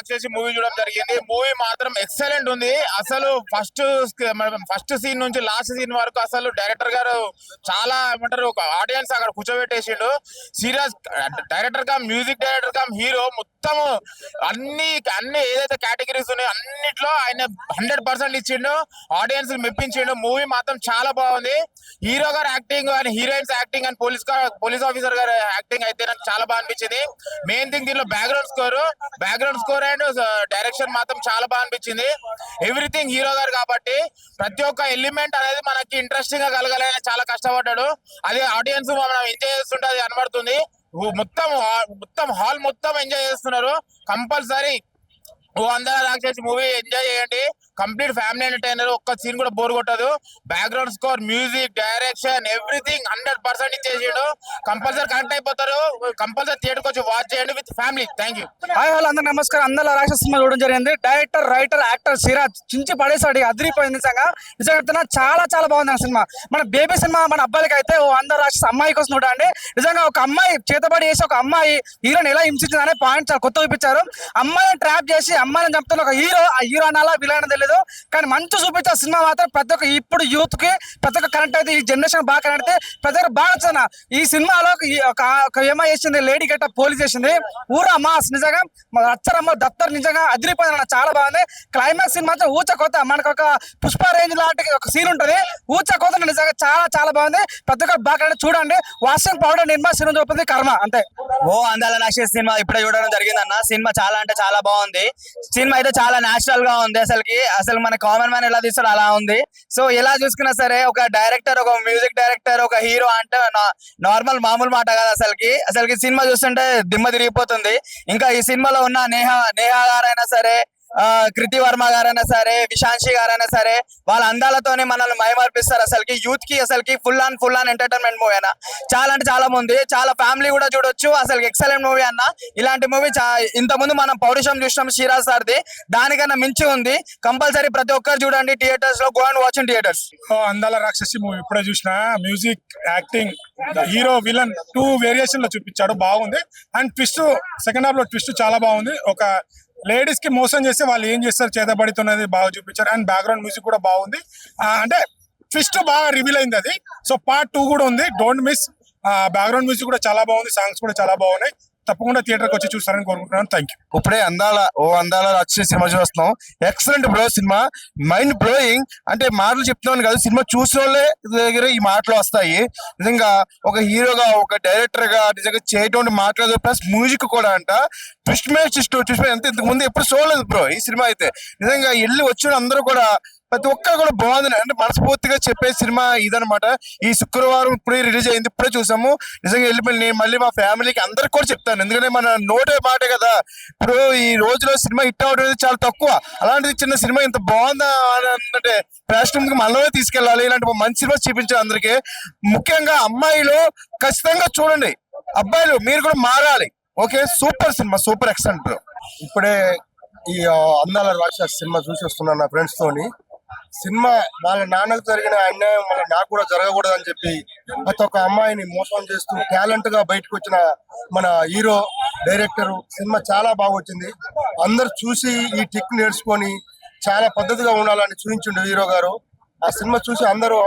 రాక్షసి మూవీ చూడడం జరిగింది. మూవీ మాత్రం ఎక్సలెంట్ ఉంది. అసలు ఫస్ట్ సీన్ నుంచి లాస్ట్ సీన్ వరకు అసలు డైరెక్టర్ గారు చాలా ఏమంటారు ఒక ఆడియన్స్ అక్కడ కూర్చోబెట్టేసిండు. Serious director cum music director cum hero మొత్తం అన్ని ఏదైతే కేటగిరీస్ ఉన్నాయో అన్నిట్లో ఆయన 100% ఇచ్చిండు. ఆడియన్స్ మెప్పించిండు. మూవీ మాత్రం చాలా బాగుంది. హీరో గారు acting and heroines acting and police officer గారు యాక్టింగ్ అయితే నాకు చాలా బాగా అనిపించింది. మెయిన్ థింగ్ దీనిలో బ్యాక్గ్రౌండ్ స్కోర్ అండ్ డైరెక్షన్ మాత్రం చాలా బాగా అనిపించింది. ఎవ్రీథింగ్ హీరో గారు కాబట్టి ప్రతి ఒక్క ఎలిమెంట్ అనేది మనకి ఇంట్రెస్టింగ్ గా కలగాలని చాలా కష్టపడ్డాడు. అది ఆడియన్స్ మనం ఎంజాయ్ చేస్తుంటే అది కనబడుతుంది. మొత్తం హాల్ మొత్తం ఎంజాయ్ చేస్తున్నారు. కంపల్సరీ ఓ అందరూ రాక్షసి మూవీ ఎంజాయ్ చేయండి. Complete family entertainer. ఒక్క సీన్ కూడా బోర్ కొట్టదు. Background score, music, direction everything 100% ఇచ్చేసిండు. కంపల్సరీ కనెక్ట్ అయిపోతారు. కంపల్సరీ థియేటర్కి వచ్చి వాచ్ చేయండి with family. Thank you. Hi hello అందరూ నమస్కారం. అందరూ రాక్షస సినిమా చూడడం జరిగింది. డైరెక్టర్, రైటర్, యాక్టర్ సిరాజ్ చించి పడేసాడు. అదిరిపోయింది నిజంగా చాలా చాలా బాగుంది ఆ సినిమా. మన బేబీ సినిమా మన అబ్బాయిలకి అయితే ఓ అందరూ రాక్షస అమ్మాయి కోసం చూడండి. నిజంగా ఒక అమ్మాయి చేతబడి చేసి ఒక అమ్మాయి హీరోని ఎలా హింసించింది అనే పాయింట్ చాలా కొత్త చూపించారు. అమ్మాయిని ట్రాప్ చేసి అమ్మాయిని చంపుతున్న ఒక హీరో, ఆ హీరో అనాలా విలన్ తెలియదు కానీ మంచి చూపించే సినిమా మాత్రం ప్రతి ఒక్క ఇప్పుడు యూత్ కి ప్రతి ఒక్క కనెక్ట్ అయితే ఈ జనరేషన్ బాగా కనెక్ట్ అయితే ప్రతి ఒక్కరు బాగా వచ్చిన ఈ సినిమాలో ఒక ఏమో చేసింది లేడీ గట్ట పోలీస్ చేసింది ఊరా మాస్ నిజంగా అచ్చరమ్మ దత్తర్ నిజంగా అదిరిపోయింది. చాలా బాగుంది. క్లైమాక్స్ సీన్ మాత్రం ఊచ కోత మనకు ఒక పుష్ప రేంజ్ లాంటి ఒక సీన్ ఉంటుంది. ఊచ కోత నిజంగా చాలా చాలా బాగుంది. ప్రతి ఒక్కరు బాగా చూడండి. వాషింగ్ పౌడర్ నిర్మా సినిమా చూపుతుంది కర్మ అంతే. ఓ అందాల రాక్షసి సినిమా ఇప్పుడే చూడడం జరిగింది అన్న. సినిమా చాలా అంటే చాలా బాగుంది. సినిమా అయితే చాలా నేచురల్ గా ఉంది. అసలు మన కామన్ మ్యాన్ ఎలా తీస్తాడో అలా ఉంది. సో ఎలా చూసుకున్నా సరే ఒక డైరెక్టర్, ఒక మ్యూజిక్ డైరెక్టర్, ఒక హీరో అంటే నార్మల్ మామూలు మాట కాదు. అసలుకి సినిమా చూస్తుంటే దిమ్మ తిరిగిపోతుంది. ఇంకా ఈ సినిమాలో ఉన్న నేహా గారైనా సరే, కృతి వర్మ గారైనా సరే, విశాంశి గారైనా సరే వాళ్ళ అందాలతోనే మనల్ని మైమర్పిస్తారు. యూత్ కి ఫుల్ ఆన్ ఎంటర్టైన్మెంట్ మూవీ అన్న. చాలా అంటే చాలా ఉంది. చాలా ఫ్యామిలీ కూడా చూడొచ్చు. ఎక్సలెంట్ మూవీ అన్న. ఇలాంటి మూవీ ఇంత ముందు మనం పౌరుషం చూసినాం సిరాజ్ సార్ది. దానికన్నా మించి ఉంది. కంపల్సరీ ప్రతి ఒక్కరు చూడండి థియేటర్స్ లో. Go and watch in theatres. అందాల రాక్షసి మూవీ ఇప్పుడే చూసిన. Music, acting, hero, villain 2 variation లో చూపించాడు. బాగుంది. అండ్ ట్విస్ట్ సెకండ్ హాఫ్ లో ట్విస్ట్ చాలా బాగుంది. ఒక లేడీస్ కి మోసం చేస్తే వాళ్ళు ఏం చేస్తారు చేతబడుతున్నది బాగా చూపించారు. అండ్ బ్యాక్గ్రౌండ్ మ్యూజిక్ కూడా బాగుంది. అంటే ట్విస్ట్ బాగా రివీల్ అయింది అది. సో పార్ట్ 2 కూడా ఉంది. Don't miss. బ్యాక్గ్రౌండ్ మ్యూజిక్ కూడా చాలా బాగుంది. సాంగ్స్ కూడా చాలా బాగున్నాయి. తప్పకుండా థియేటర్కి వచ్చి చూస్తారని కోరుకుంటున్నాను. Thank you. ఇప్పుడే అందాల వచ్చే సినిమా చూస్తున్నాం. Excellent bro. Cinema mind blowing. అంటే మాటలు చెప్తున్నాను కాదు, సినిమా చూసిన వాళ్ళే దగ్గర ఈ మాటలు వస్తాయి. నిజంగా ఒక హీరోగా, ఒక డైరెక్టర్ గా నిజంగా చేయటువంటి మాటలు ప్లస్ మ్యూజిక్ కూడా అంట ట్విస్ట్ ఎంత ఇంతకు ముందు ఎప్పుడు చూడలేదు బ్రో ఈ సినిమా అయితే. నిజంగా వెళ్ళి వచ్చిన అందరూ కూడా ప్రతి ఒక్కరు కూడా బాగుంది. అంటే మనస్ఫూర్తిగా చెప్పే సినిమా ఇదనమాట. ఈ శుక్రవారం ఇప్పుడే రిలీజ్ అయింది. ఇప్పుడే చూసాము. నిజంగా వెళ్ళి నేను మళ్ళీ మా ఫ్యామిలీకి అందరికి కూడా చెప్తాను. ఎందుకంటే మన నోటే మాటే కదా. ఇప్పుడు ఈ రోజులో సినిమా హిట్ అవడం చాలా తక్కువ. అలాంటిది చిన్న సినిమా ఇంత బాగుందా అంటే ప్రేక్షకులకి మనమే తీసుకెళ్ళాలి. ఇలాంటి మంచి సినిమా చూపించాలి అందరికి. ముఖ్యంగా అమ్మాయిలు ఖచ్చితంగా చూడండి. అబ్బాయిలు మీరు కూడా మారాలి. Okay, super cinema, super excellent bro. ఇప్పుడే ఈ అందాల రాక్షసి సినిమా చూసి వస్తున్నాను నా ఫ్రెండ్స్ తోని. సినిమా వాళ్ళ నాన్నకు జరిగిన అన్యాయం మళ్ళీ నాకు కూడా జరగకూడదు అని చెప్పి ప్రతి ఒక్క అమ్మాయిని మోసం చేస్తూ టాలెంట్ గా బయటకు వచ్చిన మన హీరో, డైరెక్టర్. సినిమా చాలా బాగా వచ్చింది. అందరు చూసి ఈ టిక్ నేర్చుకొని చాలా పద్ధతిగా ఉండాలని చూపించిండు హీరో గారు. ఆ సినిమా చూసి అందరూ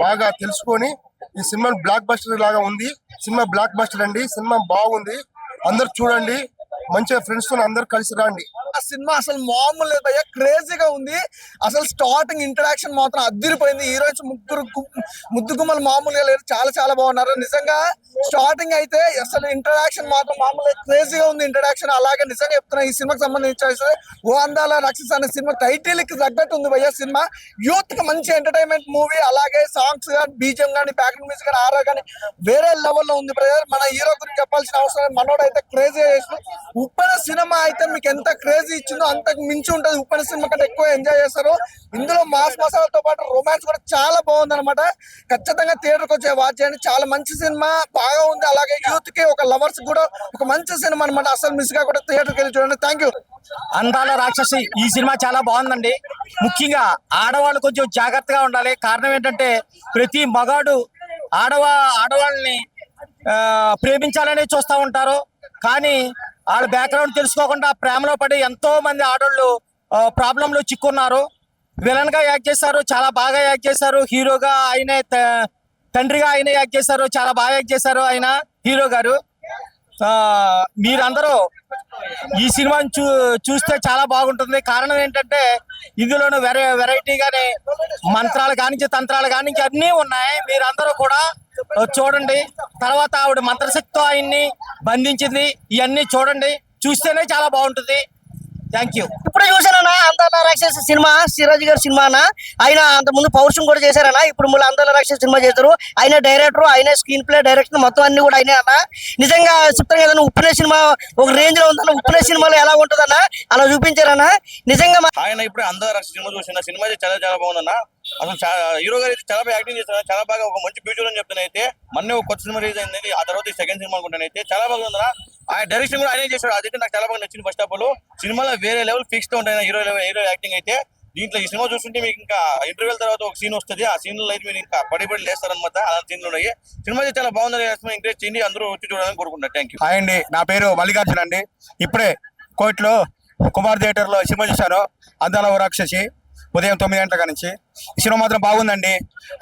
బాగా తెలుసుకొని ఈ సినిమా బ్లాక్ బస్టర్ లాగా ఉంది. సినిమా బ్లాక్ బస్టర్ అండి. సినిమా బాగుంది. అందరు చూడండి. మంచిగా ఫ్రెండ్స్ తో అందరు కలిసి రండి. ఆ సినిమా అసలు మామూలు లేదు భయ్య, క్రేజీగా ఉంది. అసలు స్టార్టింగ్ ఇంట్రడక్షన్ మాత్రం అదిరిపోయింది. హీరోయిన్స్ ముద్దు గుమ్మలు మామూలుగా లేరు. చాలా చాలా బాగున్నారు నిజంగా. స్టార్టింగ్ అయితే అసలు ఇంట్రడక్షన్ మాత్రం మామూలుగా క్రేజీగా ఉంది ఇంట్రడక్షన్. అలాగే నిజంగా చెప్తున్నా ఈ సినిమాకి సంబంధించి ఓ అందాల రాక్షసి అనే సినిమా టైటిల్ కి తగ్గట్టు ఉంది భయ్య సినిమా. యూత్ కి మంచి ఎంటర్టైన్మెంట్ మూవీ. అలాగే సాంగ్స్ కానీ, బీజం కానీ, బ్యాక్గ్రౌండ్ మ్యూజిక్ కానీ, ఆర్ఆర్ కానీ వేరే లెవెల్లో ఉంది బ్రదర్. మన హీరో గురించి చెప్పాల్సిన అవసరం. మనోడు అయితే క్రేజీ చేసిన. ఉప్పెన సినిమా అయితే మీకు ఎంత క్రేజీ ఇచ్చిందో అంతకు మించి ఉంటుంది. ఉప్పెన సినిమా కంటే ఎక్కువ ఎంజాయ్ చేస్తారు. ఇందులో మాస్ మసాలాతో పాటు రొమాన్స్ కూడా చాలా బాగుంది అనమాట. ఖచ్చితంగా థియేటర్కి వచ్చే వాచ్ చేయండి. చాలా మంచి సినిమా, బాగా ఉంది. అలాగే యూత్ కి, ఒక లవర్స్ కూడా ఒక మంచి సినిమా అనమాట. అసలు మిస్ గా కూడా థియేటర్కి వెళ్ళి చూడండి. Thank you. అందాల రాక్షసి ఈ సినిమా చాలా బాగుందండి. ముఖ్యంగా ఆడవాళ్ళు కొంచెం జాగ్రత్తగా ఉండాలి. కారణం ఏంటంటే ప్రతి మగాడు ఆడవాళ్ళని ప్రేమించాలని చూస్తూ ఉంటారు. కానీ వాళ్ళ బ్యాక్గ్రౌండ్ తెలుసుకోకుండా ప్రేమలో పడి ఎంతో మంది ఆడోళ్ళు ప్రాబ్లంలో చిక్కున్నారు. విలన్ గా యాక్ట్ చేశారు, చాలా బాగా యాక్ట్ చేశారు. హీరోగా ఆయనే తండ్రిగా ఆయనే యాక్ట్ చేశారు, చాలా బాగా యాక్ట్ చేశారు ఆయన హీరో గారు. మీరందరూ ఈ సినిమాని చూస్తే చాలా బాగుంటుంది. కారణం ఏంటంటే ఇందులోనూ వెరైటీగానే మంత్రాలు కానించి తంత్రాలు కానించి అన్నీ ఉన్నాయి. మీరందరూ కూడా చూడండి. తర్వాత ఆవిడ మంత్రశక్తితో ఆయన్ని బంధించింది, ఇవన్నీ చూడండి, చూస్తేనే చాలా బాగుంటుంది. Thank you. ఇప్పుడు చూసానన్నా అందాల రాక్షస సినిమా, సిరాజ్ గారి సినిమా అన్న. ఆయన అంత ముందు పౌరుషం కూడా చేశారన్న, ఇప్పుడు మళ్ళీ అందాల రాక్షస సినిమా చేశారు. ఆయన డైరెక్టర్, ఆయన స్క్రీన్ ప్లే, డైరెక్షన్ మొత్తం అన్ని కూడా ఆయనే అన్న. నిజంగా చెప్తాను కదన్నా, ఉప్పునే సినిమా ఒక రేంజ్ లో ఉందన్న. ఉప్పునే సినిమాలో ఎలా ఉంటుందన్న అలా చూపించారన్న. నిజంగా ఆయన ఇప్పుడు అందాల రాక్షస సినిమా చూసిన సినిమా అయితే చాలా చాలా బాగుందన్న. అసలు హీరో గారు అయితే చాలా బాగా యాక్టింగ్ చేస్తారు, చాలా బాగా ఒక మంచి బ్యూటీ అని చెప్తానైతే. మొన్న ఒక కొత్త సినిమా రిలీజ్ అయింది, ఆ తర్వాత సెకండ్ సినిమా అనుకుంటానైతే చాలా బాగుందన్న. ఆయన డైరెక్షన్ కూడా ఆయనే చేశాడు, అదైతే నాకు చాలా బాగా నచ్చింది. ఫస్ట్ ఆఫ్ ఆల్ సినిమాలో వేరే లెవెల్ ఫిక్స్ తో ఉంటాయి హీరో యాక్టింగ్ అయితే. దీంట్లో ఈ సినిమా చూస్తుంటే మీకు ఇంకా ఇంటర్వ్యూల తర్వాత ఒక సీన్ వస్తుంది, ఆ సీన్ లో అయితే మీరు ఇంకా పడి లేస్తారనమాట. అలాంటి సీన్లు ఉన్నాయి. సినిమా అయితే చాలా బాగుందని ఎంకరేజ్ చేయండి, అందరూ వచ్చి చూడాలని కోరుకుంటున్నారు. Thank you. హాయ్ అండి, నా పేరు మల్లికార్జున అండి. ఇప్పుడే కోర్టులో కుమార్ థియేటర్ లో సినిమా చూశాను, అందాల రాక్షసి, ఉదయం 9 గంటల నుంచి. ఈ సినిమా మాత్రం బాగుందండి.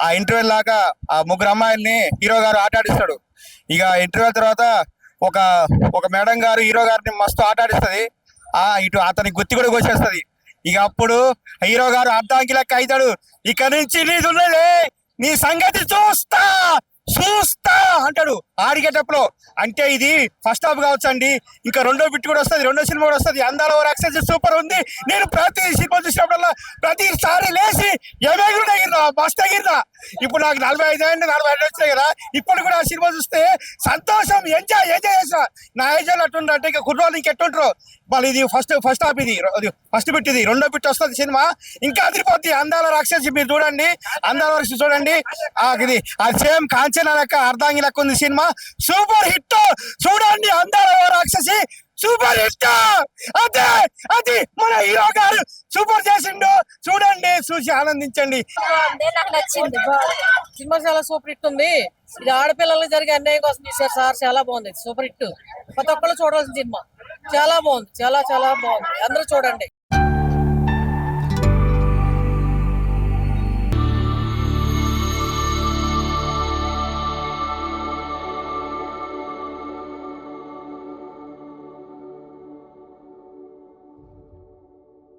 ఆ ఇంటర్వ్యూ లాగా ఆ ముగ్గురు అమ్మాయిల్ని హీరో గారు ఆటాడిస్తాడు. ఇక ఇంటర్వ్యూ తర్వాత ఒక మేడం గారు హీరో గారిని మస్తు ఆటాడిస్తుంది. ఇటు అతని గుత్తి కూడా కోసేస్తుంది. ఇక అప్పుడు హీరో గారు అర్ధాంగి లెక్క అవుతాడు. ఇక నుంచి నీదున్నదే, నీ సంగతి చూస్తా అంటాడు ఆడిగేటప్పుడు. అంటే ఇది ఫస్ట్ హాఫ్ కావచ్చు అండి. ఇంకా రెండో బిట్ కూడా వస్తుంది, రెండో సినిమా కూడా వస్తుంది. అందాల రాక్షసి సూపర్ ఉంది. నేను ప్రతి సినిమా చూసినప్పుడల్లా ప్రతిసారి లేచి ఎగిరినా మస్తు ఎగిరినా. ఇప్పుడు నాకు 45 ఏళ్ళు 45 వచ్చినాయి కదా. ఇప్పుడు కూడా ఆ సినిమా చూస్తే సంతోషం, ఎంజాయ్ చేసిన. నా ఏజ్లో అట్టుండ్రు అంటే ఇక కుర్రోళ్ళు ఇంకెట్టుంటారు. మళ్ళీ ఇది ఫస్ట్ హాఫ్, ఇది ఫస్ట్ బిట్, ఇది రెండో బిట్ వస్తుంది సినిమా. ఇంకా అదిరిపోద్ది అందాల రాక్షసి. మీరు చూడండి, అందాల రాక్షసి చూడండి. ఇది అది సేమ్ కాంచన లెక్క, అర్ధాంగి లెక్క ఉంది సినిమా. Super hit. చూడండి అందాల రాక్షసి సూపర్ హిట్. అది మన హీరో గారు సూపర్ చేసిండు. చూడండి, చూసి ఆనందించండి. నాకు నచ్చింది. సినిమా చాలా సూపర్ హిట్ ఉంది. ఇది ఆడపిల్లలకు జరిగే అన్యాయం కోసం తీశారు సార్, చాలా బాగుంది. సూపర్ హిట్, ప్రతి ఒక్కళ్ళు చూడాల్సిన సినిమా. చాలా బాగుంది, చాలా చాలా బాగుంది. అందరూ చూడండి.